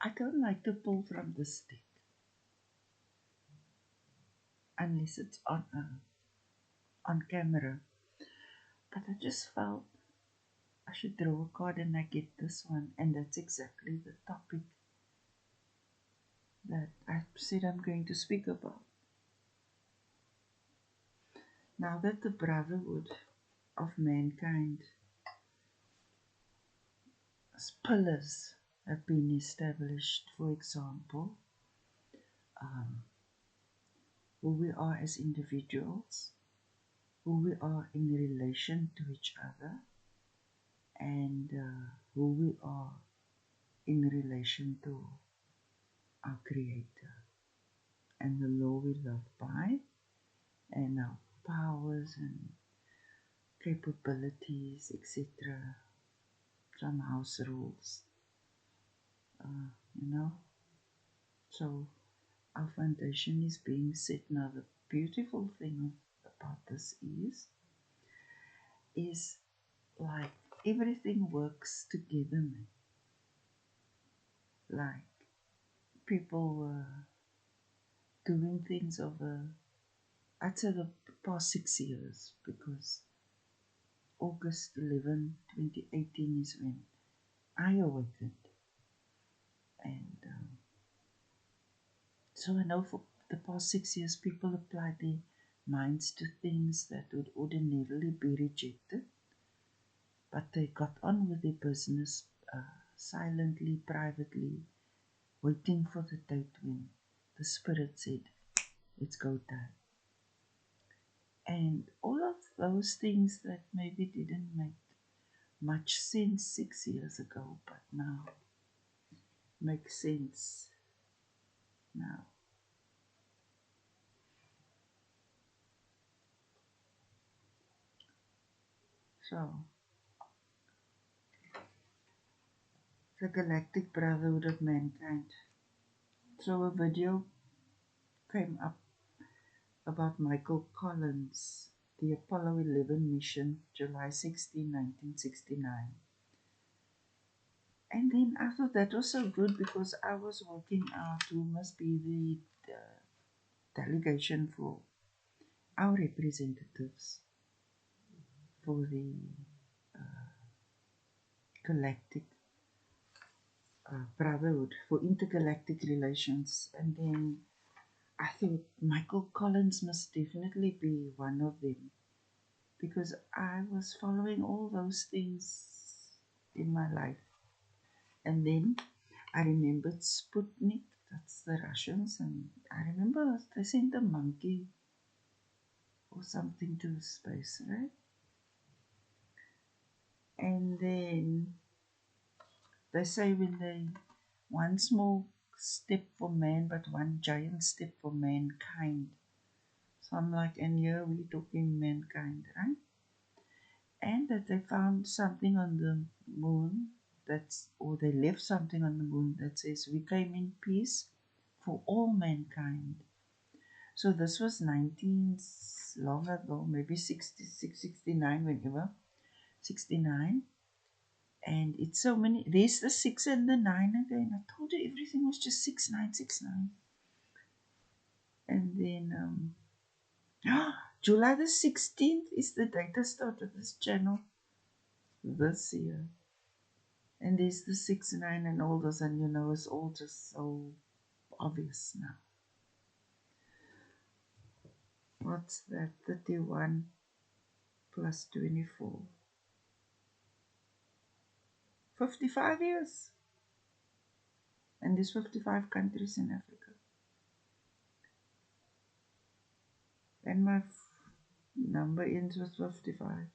I don't like to pull from the stick unless it's on camera. But I just felt I should draw a card and I get this one, and that's exactly the topic that I said I'm going to speak about. Now that the brotherhood of mankind as pillars have been established, for example, um, who we are as individuals, who we are in relation to each other, and who we are in relation to our Creator, and the law we live by, and our powers and capabilities, etc. Some house rules, you know. So our foundation is being set. Now the beautiful thing about this is like everything works together, man. Like people were doing things over, I'd say the past 6 years, because August 11, 2018 is when I awakened. And so I know for the past 6 years, people applied their minds to things that would ordinarily be rejected, but they got on with their business silently, privately, waiting for the date when the Spirit said, let's go time. And all of those things that maybe didn't make much sense 6 years ago, but now make sense now. So, the Galactic Brotherhood of Mankind. So a video came up about Michael Collins, the Apollo 11 mission, July 16, 1969. And then I thought that was so good because I was working out who must be the delegation for our representatives for the Galactic Brotherhood for intergalactic relations. And then I thought Michael Collins must definitely be one of them, because I was following all those things in my life. And then I remembered Sputnik, that's the Russians, and I remember they sent a monkey or something to space, right? And then they say when they, one small step for man, but one giant step for mankind. So I'm like, and here we're talking mankind, right? And that they found something on the moon or they left something on the moon that says we came in peace for all mankind. So this was 19 long ago, maybe 66, 69, whenever, 69. And it's so many, there's the 6 and the 9 again. I told you everything was just 6969. And then July the 16th is the date I started this channel this year. And there's the 6, 9 and all those, and you know, it's all just so obvious now. What's that? 31 plus 24. 55 years. And there's 55 countries in Africa. And my number ends with 55.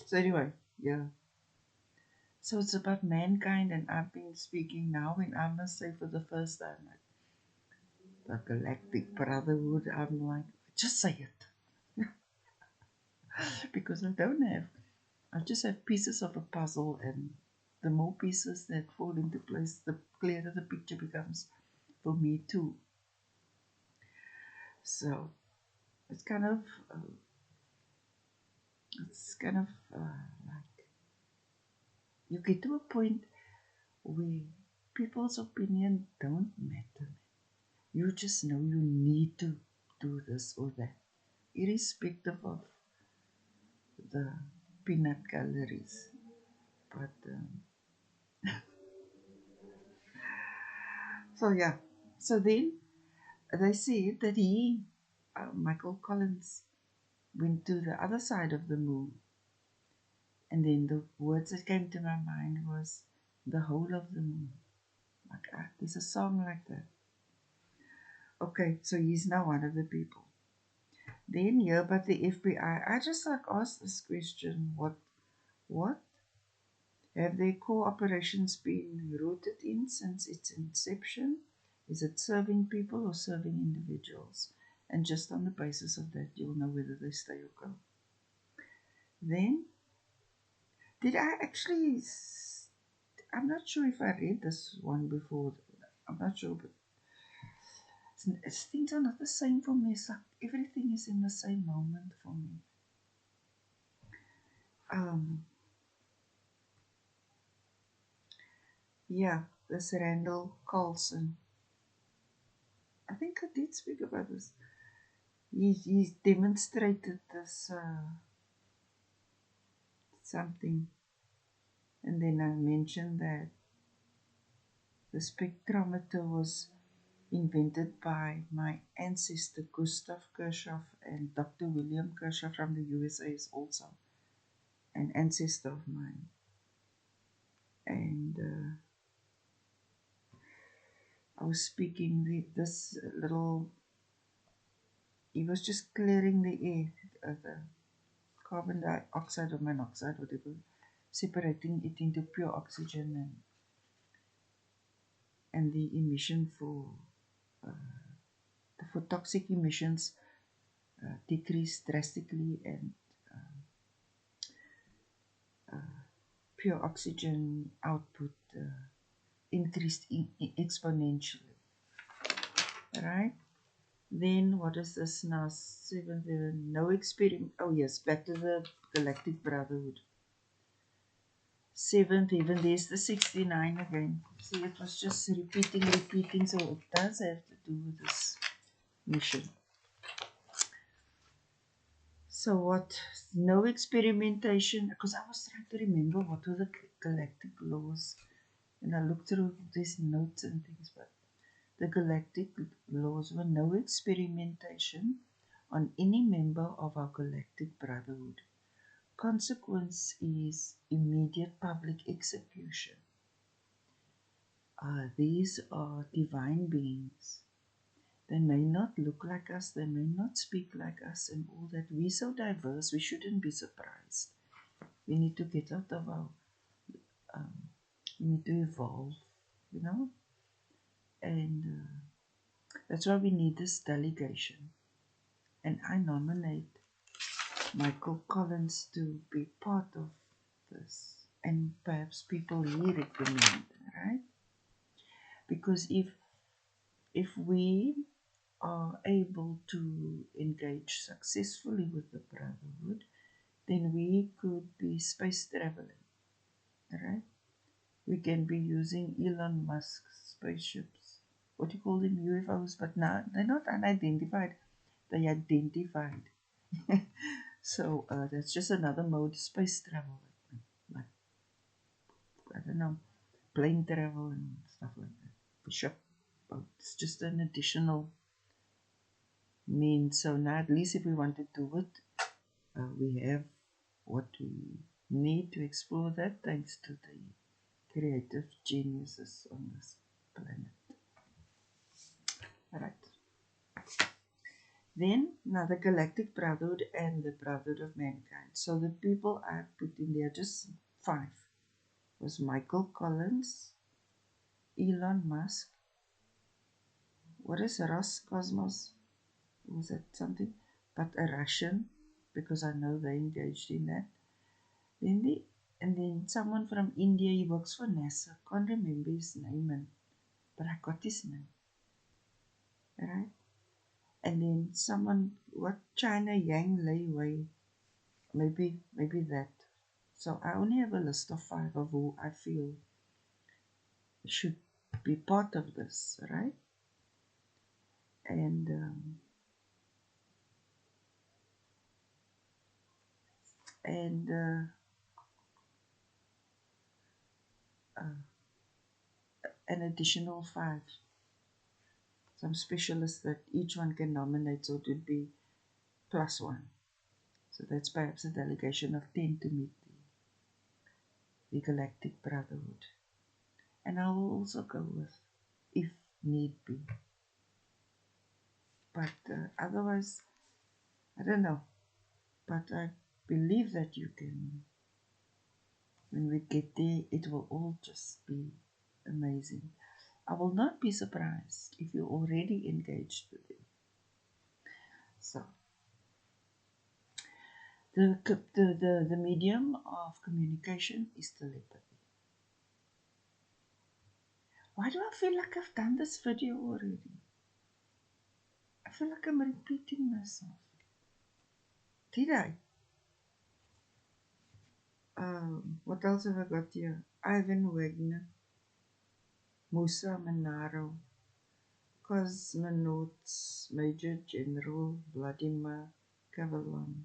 So anyway, yeah. So it's about mankind, and I've been speaking now, and I must say for the first time, like, the Galactic Brotherhood, I'm like, just say it. Because I just have pieces of a puzzle, and the more pieces that fall into place, the clearer the picture becomes for me too. So it's kind of like you get to a point where people's opinion don't matter. You just know you need to do this or that, irrespective of the peanut calories. But so yeah, so then they said that Michael Collins, went to the other side of the moon, and then the words that came to my mind was the whole of the moon. Like there's a song like that. Okay, so he's now one of the people. Then here about the FBI, I just like asked this question: what have their core operations been rooted in since its inception? Is it serving people or serving individuals? And just on the basis of that, you'll know whether they stay or go. Then, did I actually? I'm not sure if I read this one before. I'm not sure, but things are not the same for me. It's like everything is in the same moment for me. Um, yeah, this Randall Carlson. I think I did speak about this. He's demonstrated this something, and then I mentioned that the spectrometer was invented by my ancestor Gustav Kirchhoff, and Dr. William Kirchhoff from the USA is also an ancestor of mine. And I was speaking this little, he was just clearing the air, the carbon dioxide or monoxide, whatever, separating it into pure oxygen, and the emission for toxic emissions decreased drastically, and pure oxygen output increased exponentially. Right? Then what is this now? Seventh, no experiment. Oh yes, back to the Galactic Brotherhood. Seventh heaven, there's the 69 again. See, it was just repeating, so it does have to do with this mission. So what? No experimentation, because I was trying to remember what were the galactic laws, and I looked through these notes and things, but the galactic laws were no experimentation on any member of our galactic brotherhood. Consequence is immediate public execution. These are divine beings. They may not look like us, they may not speak like us, and all that. We're so diverse, we shouldn't be surprised. We need to get out of our, we need to evolve, you know? And that's why we need this delegation. And I nominate Michael Collins to be part of this, and perhaps people he recommend, right? Because if we are able to engage successfully with the brotherhood, then we could be space traveling, right? We can be using Elon Musk's spaceships. What do you call them? UFOs, but now they're not unidentified, they identified. So that's just another mode, space travel, like I don't know, plane travel and stuff like that. For sure, but it's just an additional means. So now, at least if we want to do it, we have what we need to explore that, thanks to the creative geniuses on this planet. Alright. Then, now the Galactic Brotherhood and the Brotherhood of Mankind. So the people I put in there, just 5, was Michael Collins, Elon Musk. What is Roscosmos? Was that something? But a Russian, because I know they engaged in that. And then someone from India, he works for NASA. Can't remember his name, but I got his name. Right? And then someone, what, China Yang Lei Wei, maybe that. So I only have a list of 5 of who I feel should be part of this, right? And and an additional 5, some specialists that each one can nominate, so it would be +1. So that's perhaps a delegation of 10 to meet the Galactic Brotherhood. And I will also go with, if need be. But otherwise, I don't know. But I believe that you can, when we get there, it will all just be amazing. I will not be surprised if you're already engaged with them. So, the medium of communication is telepathy. Why do I feel like I've done this video already? I feel like I'm repeating myself. Did I? What else have I got here? Ivan Wagner, Musa Manaro, Cosmonauts Major General Vladimir Kavalon,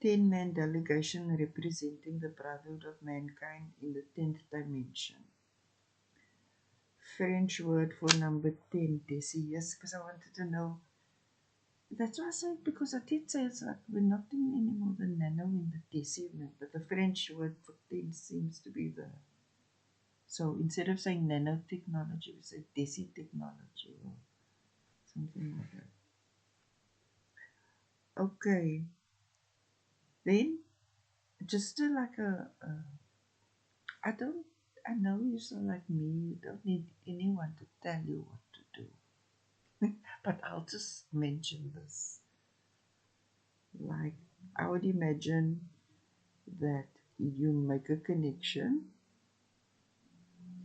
10-man delegation representing the Brotherhood of Mankind in the 10th dimension. French word for number 10, Desi. Yes, because I wanted to know. That's why I said, because I did say it's like we're not doing any more than nano in the Desi, but the French word for 10 seems to be the. So instead of saying nanotechnology, we say Desi technology or something like that. Okay. Then, just like I know you're so like me, you don't need anyone to tell you what to do. But I'll just mention this. Like, I would imagine that you make a connection,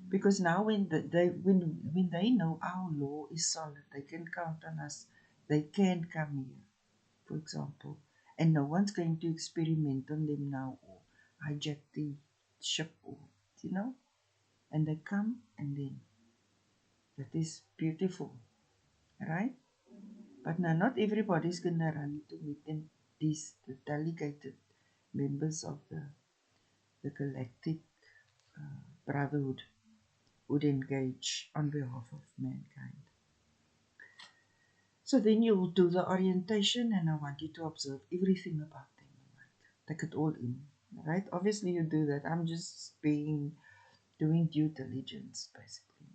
because now when they know our law is solid, they can count on us. They can come here, for example, and no one's going to experiment on them now or hijack the ship, or and they come, and then that is beautiful, right? But now not everybody's gonna run to meet them. The delegated members of the Galactic Brotherhood would engage on behalf of mankind. So then you will do the orientation, and I want you to observe everything about them. Take it all in, right? Obviously you do that. I'm just doing due diligence, basically.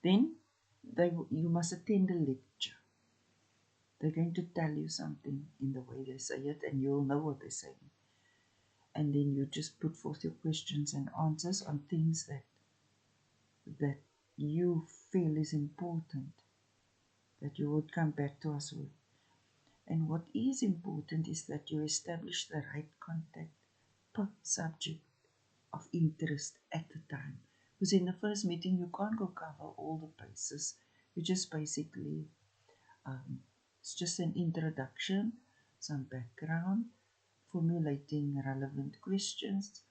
Then you must attend a lecture. They're going to tell you something in the way they say it, and you'll know what they're saying. And then you just put forth your questions and answers on things that you feel is important, that you would come back to us with. And what is important is that you establish the right contact per subject of interest at the time. Because in the first meeting, you can't go cover all the bases. You just basically, it's just an introduction, some background, formulating relevant questions,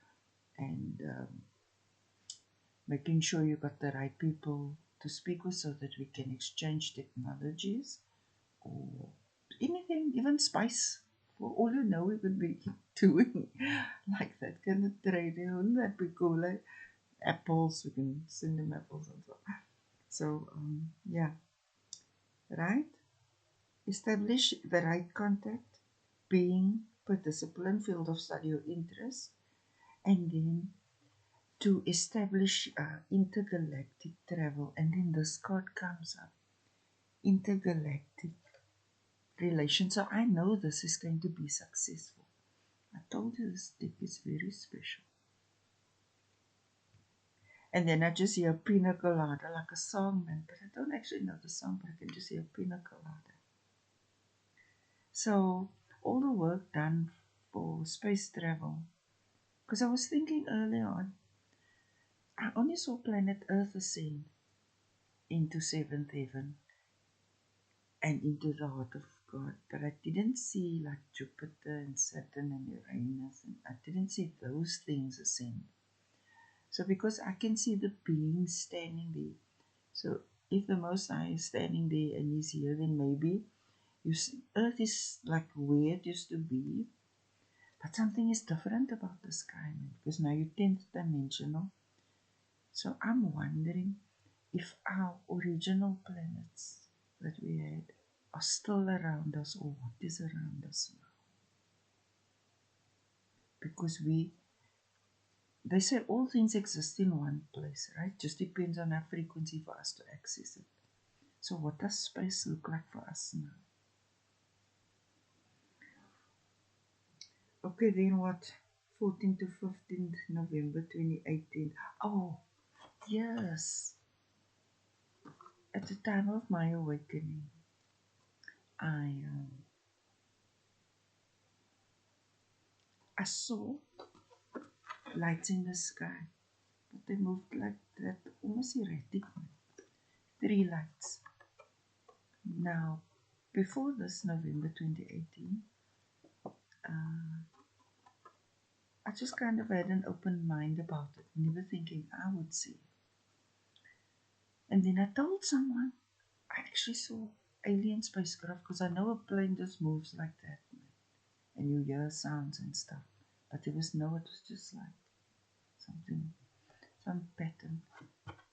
and making sure you got the right people to speak with so that we can exchange technologies or anything, even spice. For all you know, we could be doing like that kind of trading. Wouldn't that be cool? Like apples, we can send them apples and so. So, yeah, right? Establish the right contact, being per discipline, field of study or interest, and then to establish intergalactic travel. And then this card comes up, intergalactic relations. So I know this is going to be successful. I told you this deck is very special. And then I just hear pina colada, like a song, man. But I don't actually know the song, but I can just hear pina colada. So all the work done for space travel. Because I was thinking earlier on, I only saw planet Earth ascend into seventh heaven and into the heart of God. But I didn't see like Jupiter and Saturn and Uranus, and I didn't see those things ascend. So because I can see the being standing there. So if the Most High is standing there and he's here, then maybe you see, Earth is like where it used to be. But something is different about the sky, man, because now you're 10th dimensional. So I'm wondering if our original planets that we had are still around us, or what is around us now. Because they say all things exist in one place, right? Just depends on our frequency for us to access it. So what does space look like for us now? Okay, then what? 14th to 15th November 2018. Oh, yes. At the time of my awakening, I saw lights in the sky, but they moved like that, almost erratic. 3 lights. Now, before this November 2018, I just kind of had an open mind about it, never thinking I would see. And then I told someone I actually saw alien spacecraft, because I know a plane just moves like that, and you hear sounds and stuff. But there was it was just like some pattern.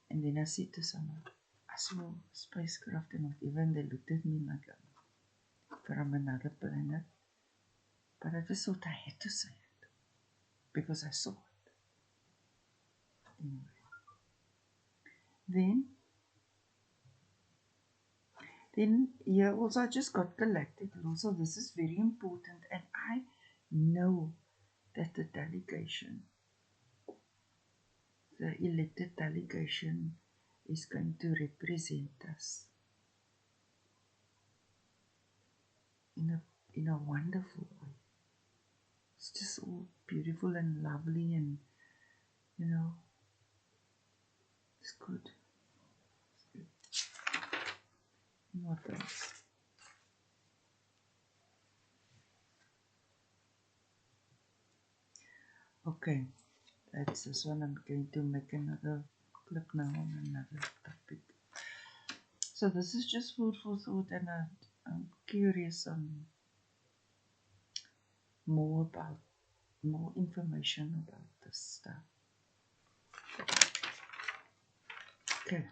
And then I said to someone, I saw a spacecraft and whatever, and they looked at me like from another planet. But I just thought I had to say it because I saw it. Anyway. Then here also I just got Galactic. Also, this is very important, and I know that the delegation, the elected delegation, is going to represent us in a wonderful way. It's just all beautiful and lovely, and it's good. What else? Okay, that's this one. I'm going to make another clip now on another topic. So this is just food for thought, and I'm curious on more information about this stuff. Okay.